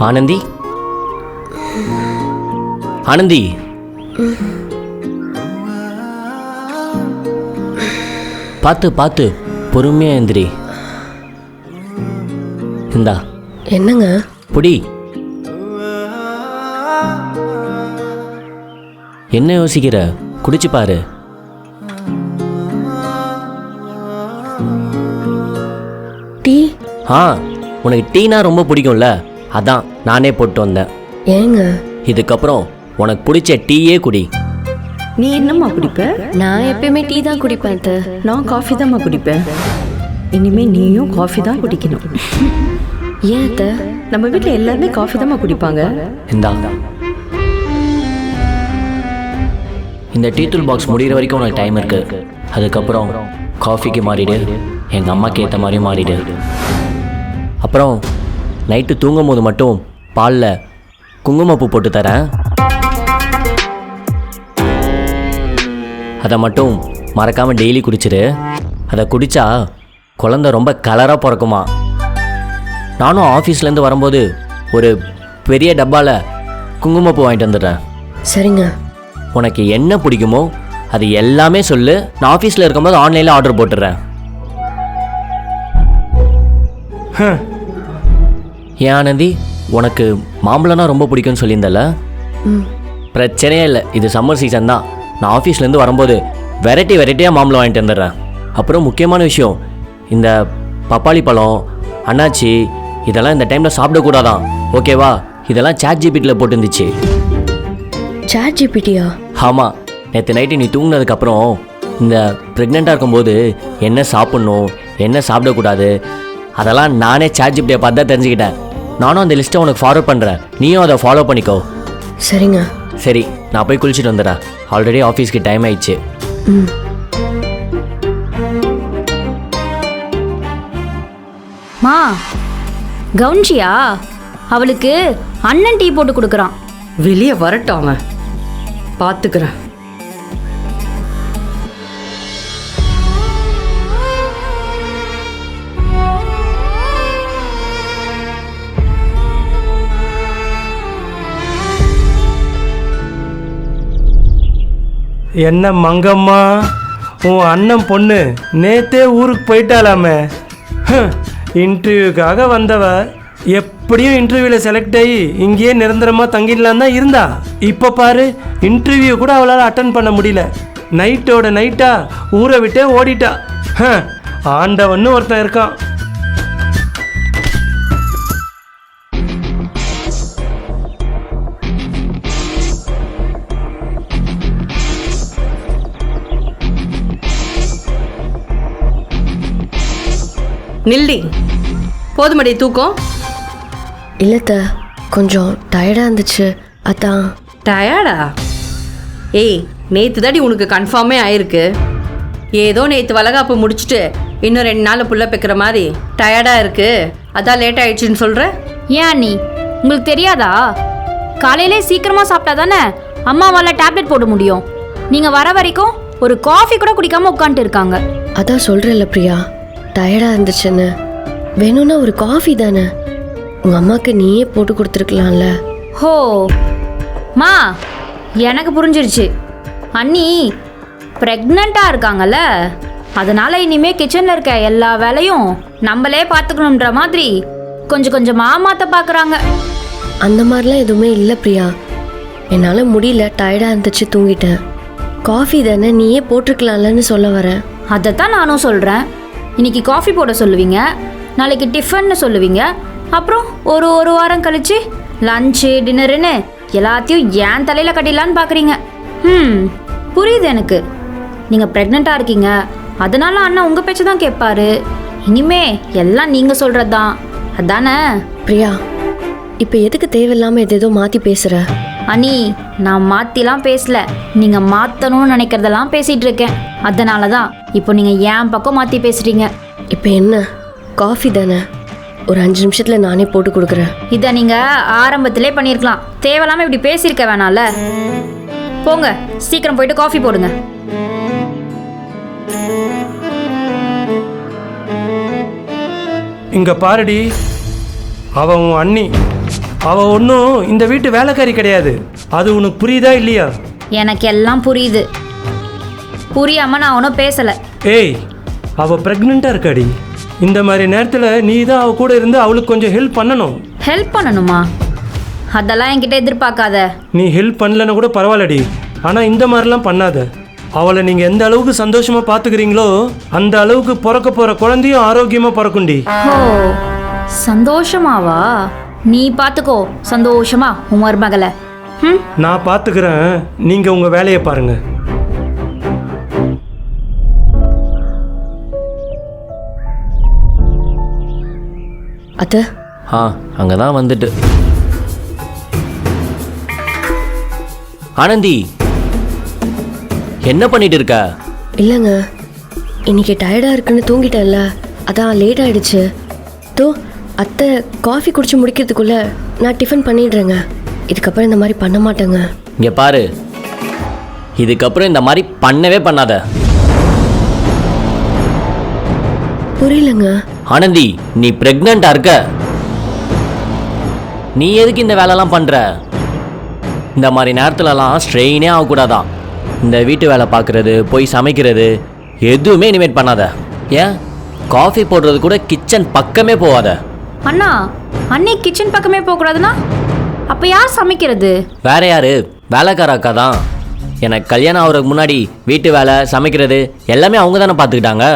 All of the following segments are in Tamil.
ஆனந்தி, ஆனந்தி, பார்த்து பார்த்து பொறுமையா எந்திரி. இந்தா. என்னங்க? புடி. என்ன யோசிக்கிற? குடிச்சு பாரு. டீ? உனக்கு டீனா ரொம்ப பிடிக்கும்ல, அதான் நானே போட்டு வந்தேன். ஏங்க? இதுக்கப்புறம் உனக்கு பிடிச்ச டீயே குடி. நீ என்னம்மா குடிப்ப? நான் எப்பயுமே டீ தான் குடிப்பேன். நான் காஃபி தான்மா குடிப்பேன். இனிமே நீயும் காஃபி தான் குடிக்கணும். ஏன் அத்தை? நம்ம வீட்டில் எல்லாருமே காஃபி தான்மா குடிப்பாங்க. இந்தா. இந்த டீ தூள் பாக்ஸ் முடிகிற வரைக்கும் உனக்கு டைம் இருக்கு. அதுக்கப்புறம் காஃபிக்கு மாறிடு, எங்கள் அம்மாக்கு ஏற்ற மாதிரியும் மாறிடு. அப்புறம் நைட்டு தூங்கும் போது மட்டும் பாலில் குங்குமப்பூ போட்டு தரேன். அதை மட்டும் மறக்காமல் டெய்லி குடிச்சிடு. அதை குடித்தா குழந்தை ரொம்ப கலராக பிறக்குமா. நானும் ஆஃபீஸ்லேருந்து வரும்போது ஒரு பெரிய டப்பாவில் குங்குமப்பூ வாங்கிட்டு வந்துடுறேன். சரிங்க. உனக்கு என்ன பிடிக்குமோ அது எல்லாமே சொல்லு. நான் ஆஃபீஸில் இருக்கும்போது ஆன்லைனில் ஆர்டர் போட்டுடுறேன். ஏன் ஆனந்தி, உனக்கு மாம்பழம்னா ரொம்ப பிடிக்கும்னு சொல்லியிருந்தல? பிரச்சனையே இல்லை, இது சம்மர் சீசன் தான். நான் ஆஃபீஸ்லேருந்து வரும்போது வெரைட்டியாக மாம்பழம் வாங்கிட்டு வந்துடுறேன். அப்புறம் முக்கியமான விஷயம், இந்த பப்பாளி பழம், அன்னாச்சி இதெல்லாம் இந்த டைமில் சாப்பிடக்கூடாதான், ஓகேவா? இதெல்லாம் சாட் ஜிபிடியில் போட்டுருந்துச்சு. சாட் ஜிபிடியா? ஆமாம். நேற்று நைட்டு நீ தூங்கினதுக்கப்புறம் இந்த ப்ரெக்னெண்ட்டாக இருக்கும்போது என்ன சாப்பிட்ணும், என்ன சாப்பிடக்கூடாது, அதெல்லாம் நானே சாட் ஜிபிடியை பார்த்து தான் தெரிஞ்சுக்கிட்டேன். நானும் அந்த லிஸ்ட்டை உனக்கு ஃபார்வர்ட் பண்ணுறேன், நீயும் அதை ஃபாலோ பண்ணிக்கோ. சரிங்க. சரி, நான் போய் குளிச்சுட்டு வந்துடுறேன். ஆல்ரெடி ஆஃபீஸ்க்கு டைம் ஆயிடுச்சு. மா கவுன்சியா, அவளுக்கு அண்ணன் டீ போட்டு கொடுக்குறான். வெளியே வரட்டும், அவன் பார்த்துக்கிறேன். என்ன மங்கம்மா, உன் அண்ணன் பொண்ணு நேத்தே ஊருக்கு போயிட்டாலாமே. இன்டர்வியூக்காக வந்தவ எப்படியும் இன்டர்வியூவில் செலக்ட் ஆகி இங்கேயே நிரந்தரமாக தங்கிடலாம் தான் இருந்தா. இப்போ பாரு, இன்டர்வியூ கூட அவளால் அட்டன் பண்ண முடியல. நைட்டோட நைட்டா ஊரை விட்டே ஓடிட்டா. ஆண்டவன்னு ஒருத்தன் இருக்கான். நில்லி, போதுமடி தூக்கம்? இல்லத்த, கொஞ்சம் டயர்டாக இருந்துச்சு, அதான். டயர்டா? ஏய், நேற்று தாடி உனக்கு கன்ஃபார்மே ஆயிருக்கு. ஏதோ நேற்று வளகாப்பு முடிச்சுட்டு இன்னும் 2 நாள் புள்ள பெக்கிற மாதிரி டயர்டாக இருக்கு, அதான் லேட் ஆயிடுச்சுன்னு சொல்கிற. ஏன் நீ, உங்களுக்கு தெரியாதா? காலையிலே சீக்கிரமாக சாப்பிட்டா தானே அம்மாவால் டேப்லெட் போட முடியும். நீங்கள் வர வரைக்கும் ஒரு காஃபி கூட குடிக்காமல் உட்காந்துட்டு இருக்காங்க. அதான் சொல்கிறேன்ல பிரியா, டயர்டாக இருந்துச்சுன்னு. வேணும்னா ஒரு காஃபி தானே, உங்கள் அம்மாவுக்கு நீயே போட்டு கொடுத்துருக்கலாம்ல. ஹோ மா, எனக்கு புரிஞ்சிருச்சு. அண்ணி ப்ரெக்னெண்ட்டாக இருக்காங்கல்ல, அதனால் இனிமேல் கிச்சனில் இருக்க எல்லா வேலையும் நம்மளே பார்த்துக்கணுன்ற மாதிரி கொஞ்சம் கொஞ்சமாக மாற்ற பார்க்குறாங்க. அந்த மாதிரிலாம் எதுவுமே இல்லை பிரியா, என்னால் முடியல, டயர்டாக இருந்துச்சு, தூங்கிட்டேன். காஃபி தானே, நீயே போட்டிருக்கலாம்லன்னு சொல்ல வரேன். அதைத்தான் நானும் சொல்கிறேன். இன்னைக்கு காஃபி போட சொல்லுவீங்க, நாளைக்கு டிஃபன்னு சொல்லுவீங்க, அப்புறம் ஒரு வாரம் கழிச்சு லஞ்சு டின்னருன்னு எல்லாத்தையும் ஏன் தலையில் கட்டிடலான்னு பார்க்குறீங்க. புரியுது எனக்கு. நீங்கள் ப்ரெக்னெண்ட்டாக இருக்கீங்க, அதனால அண்ணா உங்கள் பேச்சு தான் கேட்பாரு. இனிமே எல்லாம் நீங்கள் சொல்கிறது தான், அதானே? பிரியா, இப்போ எதுக்கு தேவையில்லாமல் எதேதோ மாற்றி பேசுகிற? அண்ணி, நான் மாற்றிலாம் பேசல, நீங்கள் மாற்றணும்னு நினைக்கிறதெல்லாம் பேசிகிட்டு இருக்கேன். அதனால தான் இப்போ நீங்கள் என் பக்கம் மாற்றி பேசுகிறீங்க. இப்போ என்ன, காஃபி தானே, ஒரு 5 நிமிஷத்தில் நானே போட்டு கொடுக்குறேன். இதை நீங்கள் ஆரம்பத்திலே பண்ணியிருக்கலாம், தேவையில்லாமல் இப்படி பேசியிருக்க வேணாம்ல. போங்க, சீக்கிரம் போயிட்டு காஃபி போடுங்க. இங்கே பாருடி, அவன் உன் அண்ணி. அவள் ஒன்றும் இந்த வீட்டு வேலைக்காரி கிடையாது. அது உனக்கு புரியுதா இல்லையா? எனக்கு எல்லாம் புரியுது. புரியாமல் நான் ஒன்றும் பேசலை. ஏய், அவள் ப்ரெக்னெண்ட்டாக இருக்காடி. இந்த மாதிரி நேரத்தில் நீ தான் அவள் கூட இருந்து அவளுக்கு கொஞ்சம் ஹெல்ப் பண்ணணும். ஹெல்ப் பண்ணணுமா? அதெல்லாம் என்கிட்ட எதிர்பார்க்காத. நீ ஹெல்ப் பண்ணலன்னு கூட பரவாயில்லடி, ஆனால் இந்த மாதிரிலாம் பண்ணாத. அவளை நீங்கள் எந்த அளவுக்கு சந்தோஷமாக பார்த்துக்கிறீங்களோ அந்த அளவுக்கு பிறக்க போகிற குழந்தையும் ஆரோக்கியமாக பிறக்குண்டி. ஓ, சந்தோஷமாவா? நீ பார்த்துக்கோ சந்தோஷமா உன் மருமகளை. ம், நான் பார்த்துக்கிறேன், நீங்கள் உங்கள் வேலையை பாருங்கள். அத்தை, அங்கே தான் வந்துட்டு. ஆனந்தி, என்ன பண்ணிட்டு இருக்க? இல்லைங்க, இன்னைக்கு டயர்டாக இருக்குன்னு தூங்கிட்டேன்ல, அதான் லேட் ஆயிடுச்சு. தோ அத்தை காஃபி குடிச்சு முடிக்கிறதுக்குள்ள நான் டிஃபன் பண்ணிடுறேங்க. இதுக்கப்புறம் இந்த மாதிரி பண்ண மாட்டேங்க. இங்கே பாரு, இதுக்கப்புறம் இந்த மாதிரி பண்ணவே பண்ணாத. புரியலங்க. ஆனந்தி, நீ பிரெக்னெண்ட்டாக இருக்க. நீ எதுக்கு இந்த வேலைலாம் பண்ணுற? இந்த மாதிரி நேரத்துலலாம் ஸ்ட்ரெயினே ஆகக்கூடாதான். இந்த வீட்டு வேலை பார்க்குறது, போய் சமைக்கிறது எதுவுமே இனிமேட் பண்ணாத. ஏன் காஃபி போடுறது கூட கிச்சன் பக்கமே போகாத. அண்ணா, அண்ணி கிச்சன் பக்கமே போகக்கூடாதுன்னா அப்போ யார் சமைக்கிறது? வேற யாரு? வேலைக்கார அக்கா தான். எனக்கு கல்யாணம் ஆகிறதுக்கு முன்னாடி வீட்டு வேலை சமைக்கிறது எல்லாமே அவங்க தானே பார்த்துக்கிட்டாங்க.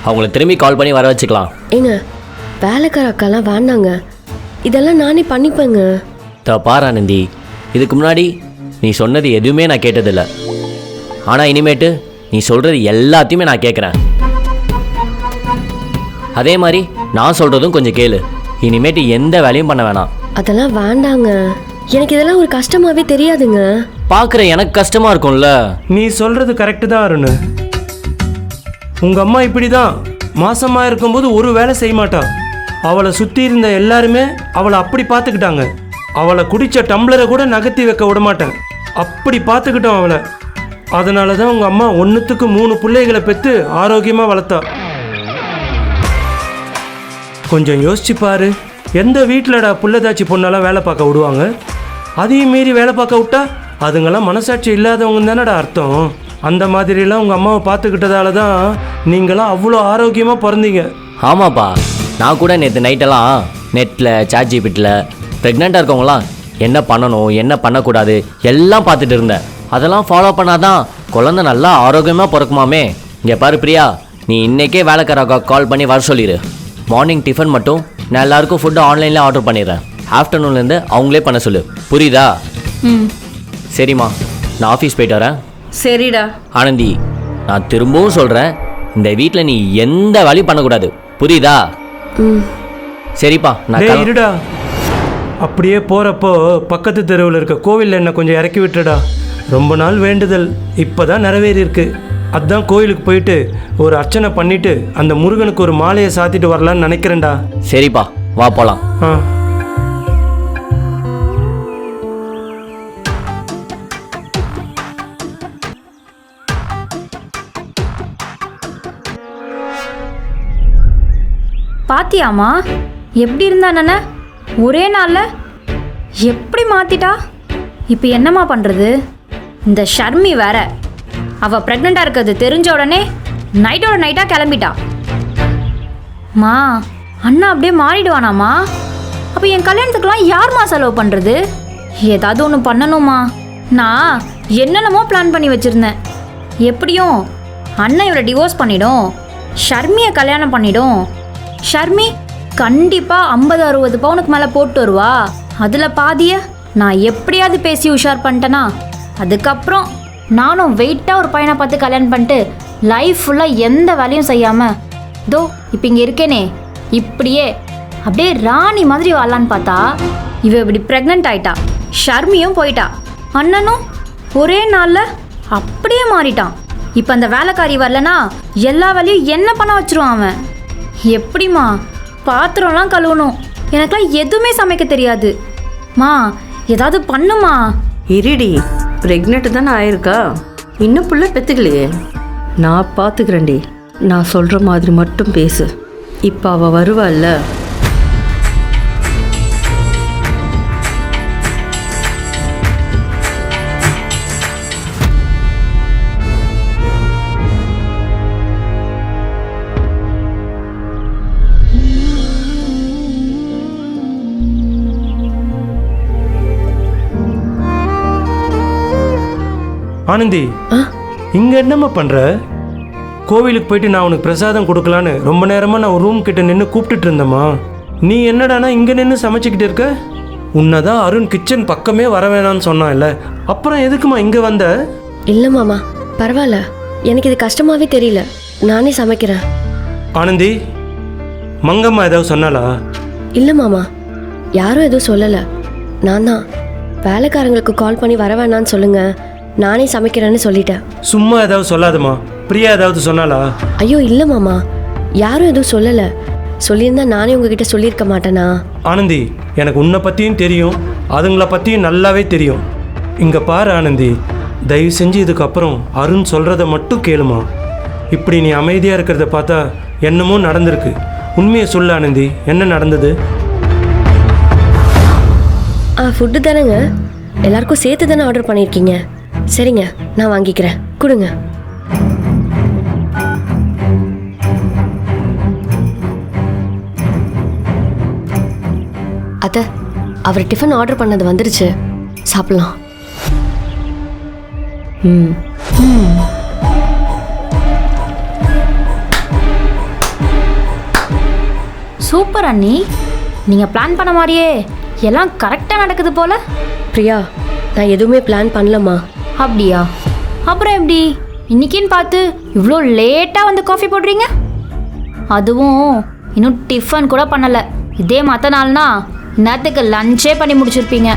அவங்கள திரும்பி கால் பண்ணி வர வச்சுக்கலாம். ஏங்க, வேலைக்கார அக்காலாம் வேண்டாங்க, இதெல்லாம் நானே பண்ணிப்பேங்க. பாரு ஆனந்தி, இதுக்கு முன்னாடி நீ சொன்னது எதுவுமே நான் கேட்டதில்லை. ஆனால் இனிமேட்டு நீ சொல்கிறது எல்லாத்தையுமே நான் கேட்குறேன். அதே மாதிரி நான் சொல்கிறதும் கொஞ்சம் கேளு. இனிமேட்டு எந்த வேலையும் பண்ண வேணாம். அதெல்லாம் வேண்டாங்க, எனக்கு இதெல்லாம் ஒரு கஷ்டமாவே தெரியாதுங்க. பார்க்குற எனக்கு கஷ்டமாக இருக்கும்ல. நீ சொல்கிறது கரெக்டு தான் அருண். உங்கள் அம்மா இப்படி தான் மாசமாக இருக்கும்போது ஒரு வேலை செய்ய மாட்டா. அவளை சுற்றி இருந்த எல்லாருமே அவளை அப்படி பார்த்துக்கிட்டாங்க. அவளை குடித்த டம்ளரை கூட நகர்த்தி வைக்க விட மாட்டேன், அப்படி பார்த்துக்கிட்டோம் அவளை. அதனால தான் உங்கள் அம்மா 1க்கு 3 பிள்ளைகளை பெற்று ஆரோக்கியமாக வளர்த்தா. கொஞ்சம் யோசிச்சு பாரு, எந்த வீட்டிலடா புள்ளதாச்சி பொண்ணெல்லாம் வேலை பார்க்க விடுவாங்க? அதையும் மீறி வேலை பார்க்க விட்டா அதுங்கெல்லாம் மனசாட்சி இல்லாதவங்க தானடா அர்த்தம். அந்த மாதிரிலாம் உங்கள் அம்மாவை பார்த்துக்கிட்டதால தான் நீங்களாம் அவ்வளோ ஆரோக்கியமாக பிறந்தீங்க. ஆமாப்பா, நான் கூட நேற்று நைட்டெல்லாம் நெட்டில் சாட்ஜிபிட்டில் ப்ரெக்னெண்ட்டாக இருக்கவங்களாம் என்ன பண்ணணும் என்ன பண்ணக்கூடாது எல்லாம் பார்த்துட்டு இருந்தேன். அதெல்லாம் ஃபாலோ பண்ணாதான் குழந்தை நல்லா ஆரோக்கியமாக பிறக்குமாமே. இங்கே பாரு பிரியா, நீ இன்றைக்கே வேலைக்காரக்கா கால் பண்ணி வர சொல்லிடு. மார்னிங் டிஃபன் மட்டும் நான் எல்லாருக்கும் ஃபுட்டு ஆன்லைனில் ஆர்டர் பண்ணிடுறேன். ஆஃப்டர்நூன்லேருந்து அவங்களே பண்ண சொல்லு, புரியுதா? ம், சரிம்மா, நான் ஆஃபீஸ் போயிட்டு வரேன். சரிடா. ஆனந்தி, நான் திரும்பவும் சொல்கிறேன், இந்த வீட்டில் நீ எந்த வேலையும் பண்ணக்கூடாது, புரியுதா? சரிப்பா, நான் டேய் இருடா, அப்படியே போகிறப்போ பக்கத்து தெருவில் இருக்க கோவிலில் என்ன கொஞ்சம் இறக்கி விட்டுடா. ரொம்ப நாள் வேண்டுதல் இப்போ தான் நிறைவேறி இருக்கு. அதான் கோயிலுக்கு போயிட்டு ஒரு அர்ச்சனை பண்ணிட்டு அந்த முருகனுக்கு ஒரு மாலையை சாத்திட்டு வரலான்னு நினைக்கிறேன்டா. சரிப்பா, வா போகலாம். ஆ, பாத்தியாமா எப்படி இருந்தா அண்ணன? ஒரே நாளில் எப்படி மாத்திட்டா? இப்போ என்னம்மா பண்ணுறது? இந்த ஷர்மி வேற, அவள் ப்ரெக்னெண்ட்டாக இருக்கிறது தெரிஞ்ச உடனே நைட்டோட நைட்டாக கிளம்பிட்டா. மா, அண்ணா அப்படியே மாறிடுவானாம்மா? அப்போ என் கல்யாணத்துக்குலாம் யார்மா செலவு பண்ணுறது? ஏதாவது ஒன்று பண்ணணுமா? நான் என்னென்னமோ பிளான் பண்ணி வச்சுருந்தேன். எப்படியும் அண்ணன் இவரை டிவோர்ஸ் பண்ணிடும், ஷர்மியை கல்யாணம் பண்ணிடும். ஷர்மி கண்டிப்பாக 50-60 பவுனுக்கு மேலே போட்டு வருவா. அதில் பாதிய நான் எப்படியாவது பேசி உஷார் பண்ணிட்டேனா, அதுக்கப்புறம் நானும் வெயிட்டாக ஒரு பையனை பார்த்து கல்யாணம் பண்ணிட்டு லைஃப் ஃபுல்லாக எந்த வேலையும் செய்யாமல் தோ இப்போ இங்கே இருக்கேனே, இப்படியே அப்படியே ராணி மாதிரி வாழலான்னு பார்த்தா இவ இப்படி ப்ரெக்னென்ட் ஆயிட்டா. ஷர்மியும் போயிட்டா, அண்ணனும் ஒரே நாளில் அப்படியே மாறிட்டான். இப்போ அந்த வேலைக்காரி வரலனா எல்லா வேலையும் என்ன பண்ண வச்சிருவான் அவன். எப்படிம்மா பாத்திரம்லாம் கழுவணும், எனக்குலாம் எதுவுமே சமைக்க தெரியாது. மா ஏதாவது பண்ணுமா? இருடி, ப்ரெக்னென்ட் தானே ஆயிருக்கா, இன்னும் புள்ள பெற்றுக்கலையே. நான் பார்த்துக்கிறேன்டி, நான் சொல்கிற மாதிரி மட்டும் பேசு. இப்போ அவள் வருவாள்ல. ஆனந்தி, ஆ இங்கே என்னம்மா பண்ணுற? கோவிலுக்கு போயிட்டு நான் உனக்கு பிரசாதம் கொடுக்கலான்னு ரொம்ப நேரமாக நான் ரூம் கிட்ட நின்று கூப்பிட்டுட்டு இருந்தேம்மா. நீ என்னடானா இங்கே நின்று சமைச்சிக்கிட்டு இருக்க? உன்னதான் அருண் கிச்சன் பக்கமே வர வேணான்னு சொன்னான் இல்லை, அப்புறம் எதுக்குமா இங்கே வந்த? இல்லை மாமா, பரவாயில்ல. எனக்கு இது கஷ்டமாகவே தெரியல. நானே சமைக்கிறேன். ஆனந்தி, மங்கம்மா ஏதாவது சொன்னாலா? இல்லை மாமா, யாரும் எதுவும் சொல்லலை. நான் தான் வேலைக்காரங்களுக்கு கால் பண்ணி வர வேணான்னு சொல்லுங்க, நானே சமைக்கிறேன்னு சொல்லிட்டேன். சும்மா ஏதாவது சொல்லாதம்மா. பிரியா ஏதாவது சொன்னாலா? ஐயோ இல்லை மாமா, யாரும் எதுவும் சொல்லலை. சொல்லியிருந்தா நானே உங்ககிட்ட சொல்லியிருக்க மாட்டேனா? ஆனந்தி, எனக்கு உன்னை பற்றியும் தெரியும், அதுங்கள பற்றியும் நல்லாவே தெரியும். இங்கே பாரு ஆனந்தி, தயவு செஞ்சு இதுக்கப்புறம் அருண் சொல்கிறத மட்டும் கேளுமா. இப்படி நீ அமைதியாக இருக்கிறத பார்த்தா என்னமோ நடந்திருக்கு. உண்மையை சொல்லு ஆனந்தி, என்ன நடந்தது? ஃபுட்டு தானேங்க, எல்லாருக்கும் சேர்த்து தானே ஆர்டர் பண்ணியிருக்கீங்க. சரிங்க, நான் வாங்கிக்கிறேன், கொடுங்க. அத்தை, அவர் டிஃபன் ஆர்டர் பண்ணது வந்துருச்சு, சாப்பிடலாம். ம் சூப்பர் அண்ணி, நீங்கள் பிளான் பண்ண மாதிரியே எல்லாம் கரெக்டாக நடக்குது போல. பிரியா, நான் எதுவுமே பிளான் பண்ணலம்மா. அப்படியா? அப்புறம் எப்படி இன்னைக்குன்னு பார்த்து இவ்வளோ லேட்டாக வந்து காஃபி போடுறீங்க? அதுவும் இன்னும் டிஃபன் கூட பண்ணலை. இதே மற்ற நாள்னா நேரத்துக்கு லஞ்சே பண்ணி முடிச்சிருப்பீங்க.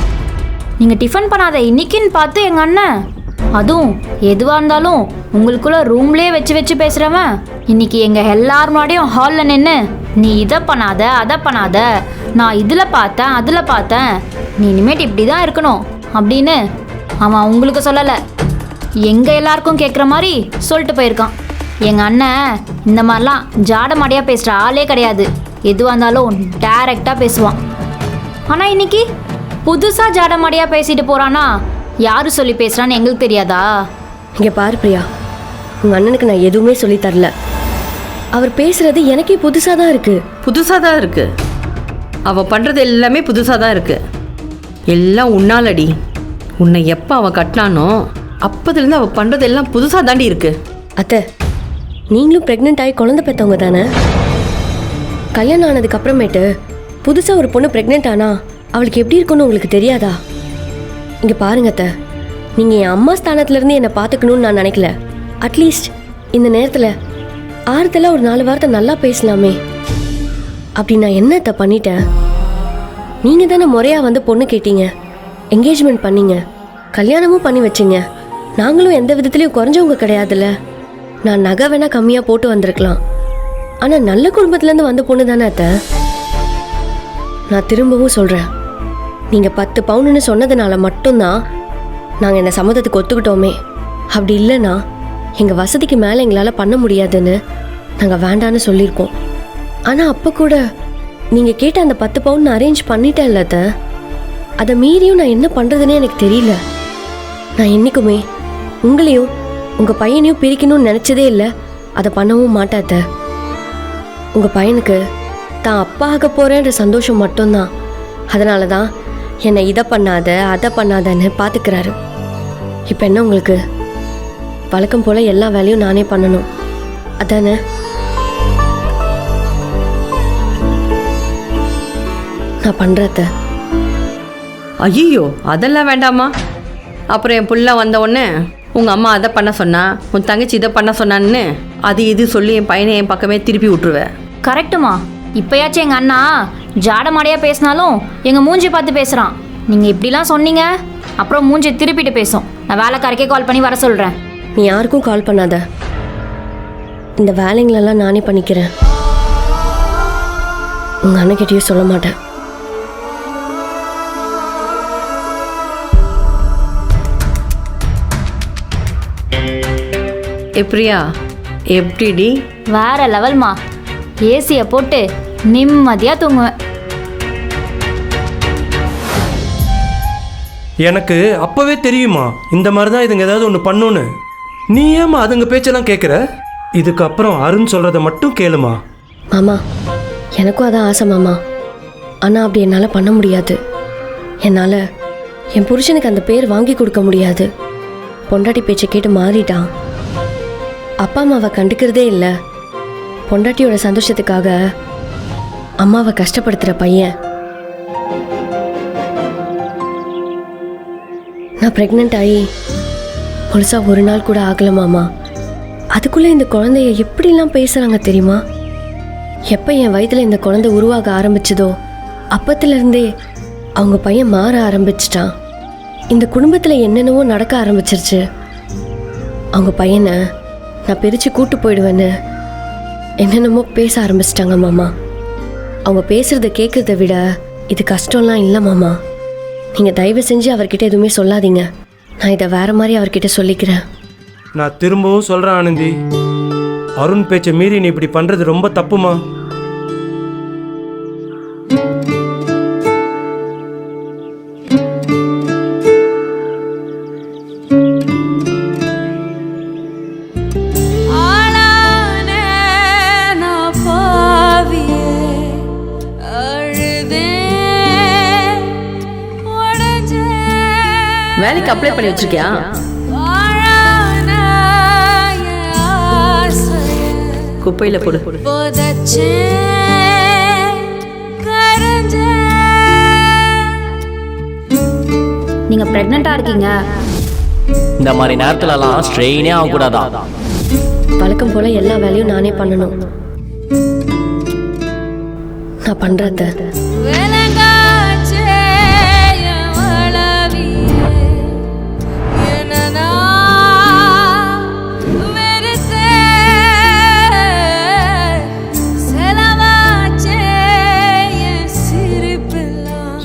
நீங்கள் டிஃபன் பண்ணாத இன்னைக்குன்னு பார்த்து எங்கள் அண்ணன், அதுவும் எதுவாக இருந்தாலும் உங்களுக்குள்ள ரூம்லேயே வச்சு வச்சு பேசுகிறவன், இன்னைக்கு எங்கள் எல்லார் முன்னாடியும் ஹாலில் நின்று நீ இதை பண்ணாத அதை பண்ணாத, நான் இதில் பார்த்தேன் அதில் பார்த்தேன், நீ இனிமேட்டு இப்படி தான் இருக்கணும் அப்படின்னு அவன் உங்களுக்கு சொல்லலை, எங்கள் எல்லாருக்கும் கேட்குற மாதிரி சொல்லிட்டு போயிருக்கான். எங்கள் அண்ணன் இந்த மாதிரிலாம் ஜாட மாடியாக பேசுகிற ஆளே கிடையாது. எதுவாக இருந்தாலும் டைரெக்டாக பேசுவான். ஆனால் இன்னைக்கு புதுசாக ஜாட மாடியாக பேசிட்டு போகிறான்னா யார் சொல்லி பேசுகிறான்னு எங்களுக்கு தெரியாதா? இங்கே பாரு பிரியா, உங்கள் அண்ணனுக்கு நான் எதுவுமே சொல்லி தரல. அவர் பேசுறது எனக்கே புதுசாக தான் இருக்கு. புதுசாக தான் இருக்கு. அவள் பண்ணுறது எல்லாமே புதுசாக தான் இருக்கு. எல்லாம் உன்னாலடி. உன்னை எப்போ அவள் கட்டினானோ அப்போதுலேருந்து அவள் பண்ணுறது எல்லாம் புதுசாக தாண்டி இருக்கு. அத்தை, நீங்களும் ப்ரெக்னென்ட் ஆகி குழந்தை பெற்றவங்க தானே? கல்யாணம் ஆனதுக்கு அப்புறமேட்டு புதுசாக ஒரு பொண்ணு ப்ரெக்னென்ட் ஆனா அவளுக்கு எப்படி இருக்குன்னு உங்களுக்கு தெரியாதா? இங்கே பாருங்க அத்தை, நீங்கள் என் அம்மா ஸ்தானத்துலேருந்து என்னை பார்த்துக்கணுன்னு நான் நினைக்கல. அட்லீஸ்ட் இந்த நேரத்தில் ஆறுதலாக ஒரு 4 வார்த்தை நல்லா பேசலாமே. அப்படி நான் என்னத்தை பண்ணிட்டேன்? நீங்கள் தானே முறையாக வந்து பொண்ணு கேட்டீங்க, என்கேஜ்மெண்ட் பண்ணீங்க, கல்யாணமும் பண்ணி வச்சிங்க. நாங்களும் எந்த விதத்துலையும் குறைஞ்சவங்க கிடையாதுல்ல. நான் நகை வேணால் கம்மியாக போட்டு வந்திருக்கலாம், ஆனால் நல்ல குடும்பத்துலேருந்து வந்த பொண்ணு தானே அத்தை. நான் திரும்பவும் சொல்கிறேன், நீங்கள் 10 பவுனுன்னு சொன்னதுனால மட்டும்தான் நாங்கள் என்ன சம்மதத்துக்கு ஒத்துக்கிட்டோமே. அப்படி இல்லைன்னா எங்கள் வசதிக்கு மேலே எங்களால் பண்ண முடியாதுன்னு நாங்கள் வேண்டான்னு சொல்லியிருக்கோம். ஆனால் அப்போ கூட நீங்கள் கேட்ட அந்த 10 பவுன் நான் அரேஞ்ச் பண்ணிட்டேன் இல்லை அத்தை. அதை மீறியும் நான் என்ன பண்ணுறதுன்னே எனக்கு தெரியல. நான் என்றைக்குமே உங்களையும் உங்கள் பையனையும் பிரிக்கணும்னு நினச்சதே இல்லை, அதை பண்ணவும் மாட்டேன் அத்தை. உங்கள் பையனுக்கு தான் அப்பா ஆக போகிறேன்ற சந்தோஷம் மட்டும்தான். அதனால தான் என்னை இதை பண்ணாத அதை பண்ணாதன்னு பார்த்துக்கிறாரு. இப்போ என்ன உங்களுக்கு? வழக்கம் போல் எல்லா வேலையும் நானே பண்ணணும் அதானே? நான் பண்ணுறத. ஐயோ, அதெல்லாம் வேண்டாமா. அப்புறம் என் புள்ள வந்த உடனே உங்கள் அம்மா அதை பண்ண சொன்னா, உன் தங்கச்சி இதை பண்ண சொன்னான்னு அது இது சொல்லி என் பையனை என் பக்கமே திருப்பி விட்டுருவேன். கரெக்டுமா. இப்போயாச்சும் எங்கள் அண்ணா ஜாட மாடியாக பேசினாலும் எங்கள் மூஞ்சி பார்த்து பேசுகிறான். நீங்கள் இப்படிலாம் சொன்னீங்க, அப்புறம் மூஞ்சி திருப்பிட்டு பேசும். நான் வேலைக்காரக்கே கால் பண்ணி வர சொல்கிறேன். நீ யாருக்கும் கால் பண்ணாத, இந்த வேலைங்களெல்லாம் நானே பண்ணிக்கிறேன். உங்கள் அண்ணக்கிட்டையும் சொல்ல மாட்டேன். எப்படியா? எப்படிடி? வேற லெவல்மா. ஏசியை போட்டு நிம்மதியாக தூங்குவேன். எனக்கு அப்போவே தெரியுமா இந்த மாதிரி தான் இதுங்க ஏதாவது ஒன்று பண்ணுன்னு. நீ ஏமா அதுங்க பேச்செல்லாம் கேட்குற? இதுக்கப்புறம் அருண் சொல்கிறத மட்டும் கேளுமா. மாமா, எனக்கும் அதான் ஆசை மாமா. ஆனால் அப்படி என்னால் பண்ண முடியாது. என்னால் என் புருஷனுக்கு அந்த பேர் வாங்கி கொடுக்க முடியாது. பொண்டாட்டி பேச்சை கேட்டு மாறிட்டான். அப்பா அம்மாவை கண்டுக்கிறதே இல்லை. பொண்டாட்டியோட சந்தோஷத்துக்காக அம்மாவை கஷ்டப்படுத்துகிற பையன். நான் ப்ரெக்னென்ட் ஆகி முழுசாக ஒரு நாள் கூட ஆகலை மாமா. அதுக்குள்ளே இந்த குழந்தைய எப்படிலாம் பேசுகிறாங்க தெரியுமா? எப்போ என் வயிற்றில் இந்த குழந்தை உருவாக ஆரம்பிச்சதோ அப்பத்துலேருந்தே அவங்க பையன் மாற ஆரம்பிச்சிட்டான். இந்த குடும்பத்தில் என்னென்னவோ நடக்க ஆரம்பிச்சிருச்சு. அவங்க பையனை நான் பிரித்து கூட்டு போயிடுவேன்னு என்னென்னமோ பேச ஆரம்பிச்சிட்டாங்க மாமா. அவங்க பேசுகிறத கேட்குறத விட இது கஷ்டம்லாம் இல்லை மாமா. நீங்கள் தயவு செஞ்சு அவர்கிட்ட எதுவுமே சொல்லாதீங்க. நான் இதை வேற மாதிரி அவர்கிட்ட சொல்லிக்கிறேன். நான் திரும்பவும் சொல்கிறேன் ஆனந்தி, அருண் பேச்சை மீறி நீ இப்படி பண்ணுறது ரொம்ப தப்புமா. வேலைக்கு அப்ளை பண்ணி வச்சிருக்கியா? குப்பையில போடு. நீங்க பிரெக்னெண்டா இருக்கீங்க. இந்த மாதிரி நேரத்துலலாம் ஸ்ட்ரெயினே ஆகக்கூடாதா? வழக்கம் போல் எல்லா வேலையும் நானே பண்ணணும். நான் பண்ணுறத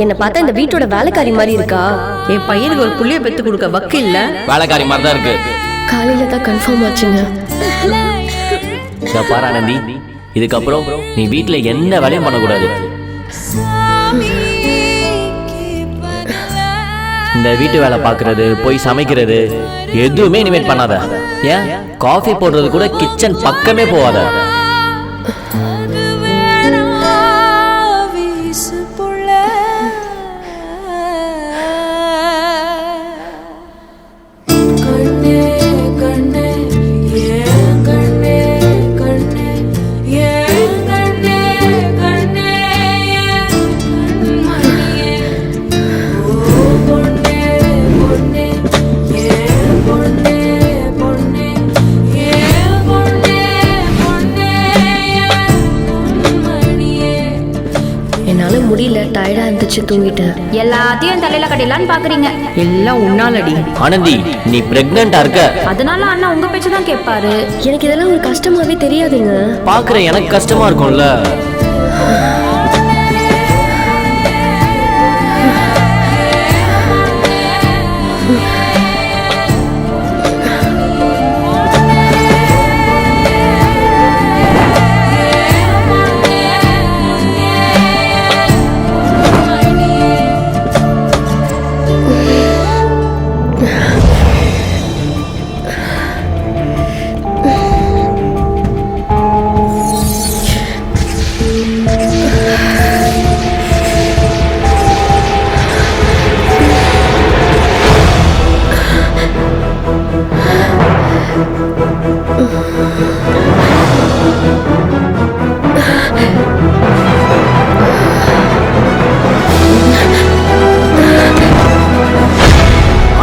என்னை பார்த்தா இந்த வீட்டோட வேலைக்காரி மாதிரி இருக்கா? என் பையனுக்கு ஒரு புள்ளிய பெத்து கொடுக்க வக்கு இல்ல. வேலைக்காரி மாதிரி தான் இருக்கு. காலையில் தான் கன்ஃபார்ம் ஆச்சுங்க. இதை பாரு ஆனந்தி, இதுக்கப்புறம் நீ வீட்டில் எந்த வேலையும் பண்ணக்கூடாது. இந்த வீட்டு வேலை பார்க்கறது, போய் சமைக்கிறது எதுவுமே இனிமேல் பண்ணாத. ஏன் காஃபி போடுறது கூட கிச்சன் பக்கமே போகாத. முடியல, டயர்டா இருந்துச்சு, தூங்கிட்டேன். எல்லாத்தையும் தலையில கட்டிடலான்னு பாக்குறீங்க. எல்லாம் உன்னாலடி. ஆனந்தி, நீ பிரெக்னெண்டா இருக்க. அதனால அண்ணா உங்க பேச்சு தான் கேட்பாரு. எனக்கு இதெல்லாம் ஒரு கஷ்டமாவே தெரியாதுங்க. பாக்குற எனக்கு கஷ்டமா இருக்கும்ல.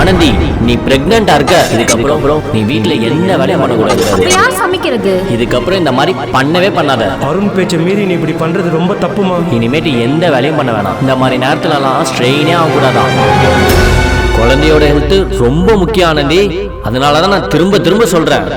ஆனந்தி, நீ பிரெக்னெண்டா இருக்க. இதுக்கப்புறம் நீ வீட்டுல என்ன வேலையும் பண்ணக்கூடாது. யார் சமைக்கிறது? இதுக்கப்புறம் இந்த மாதிரி பண்ணவே பண்ணாத. அருண் பேச்சை மீறி நீ இப்படி பண்றது ரொம்ப தப்புமா. இனிமேட்டு எந்த வேலையும் பண்ண வேணாம். இந்த மாதிரி நேரத்துலலாம் ஸ்ட்ரெயினே ஆகக்கூடாதான். குழந்தையோட ஹெல்த் ரொம்ப முக்கியம் ஆனந்தி. அதனாலதான் நான் திரும்ப திரும்ப சொல்றேன்.